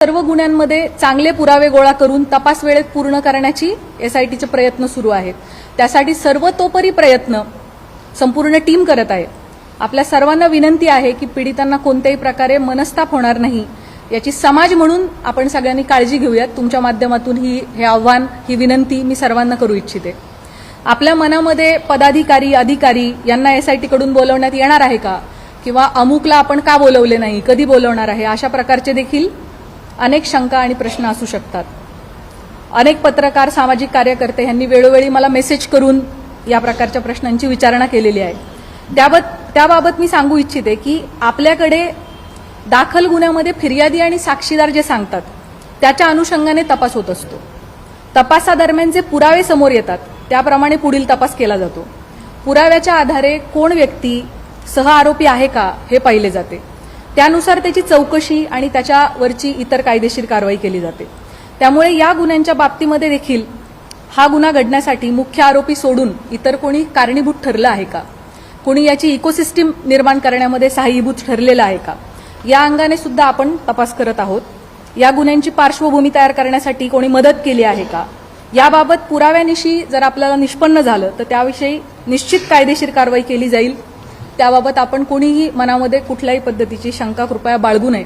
सर्व गुन्ह्यांमध्ये चांगले पुरावे गोळा करून तपास वेळेत पूर्ण करण्याची एसआयटीचे प्रयत्न सुरू आहेत। त्यासाठी सर्वतोपरी प्रयत्न संपूर्ण टीम करत आहे। आपल्या सर्वांना विनंती आहे की पीडितांना कोणत्याही प्रकारे मनस्ताप होणार नाही याची समाज म्हणून आपण सगळ्यांनी काळजी घेऊयात। तुमच्या माध्यमातून हे आव्हान, ही विनंती मी सर्वांना करू इच्छिते। आपल्या मनामध्ये पदाधिकारी, अधिकारी यांना एसआयटी कडून बोलवण्यात येणार आहे का, किंवा अमुकला आपण का बोलवले नाही, कधी बोलवणार आहे, अशा प्रकारचे देखील अनेक शंका आणि प्रश्न असू शकतात। अनेक पत्रकार, सामाजिक कार्यकर्ते यांनी वेळोवेळी मला मेसेज करून या प्रकारच्या प्रश्नांची विचारणा केलेली आहे। त्याबाबत मी सांगू इच्छिते की आपल्याकडे दाखल गुन्ह्यामध्ये फिर्यादी आणि साक्षीदार जे सांगतात त्याच्या अनुषंगाने तपास होत असतो। तपासादरम्यान जे पुरावे समोर येतात त्याप्रमाणे पुढील तपास केला जातो। पुराव्याच्या आधारे कोण व्यक्ती सहआरोपी आहे का हे पाहिले जाते। त्यानुसार त्याची चौकशी आणि त्याच्यावरची इतर कायदेशीर कारवाई केली जाते। त्यामुळे या गुन्ह्यांच्या बाबतीमध्ये देखील हा गुन्हा घडण्यासाठी मुख्य आरोपी सोडून इतर कोणी कारणीभूत ठरलं आहे का, कोणी याची इकोसिस्टीम निर्माण करण्यामध्ये सहाय्यभूत ठरलेलं आहे का, या अंगाने सुद्धा आपण तपास करत आहोत। या गुन्ह्यांची पार्श्वभूमी तयार करण्यासाठी कोणी मदत केली आहे का, याबाबत पुराव्यानिशी जर आपल्याला निष्पन्न झालं तर त्याविषयी निश्चित कायदेशीर कारवाई केली जाईल। त्याबाबत आपण कोणीही मनामध्ये कुठल्याही पद्धतीची शंका कृपया बाळगू नये।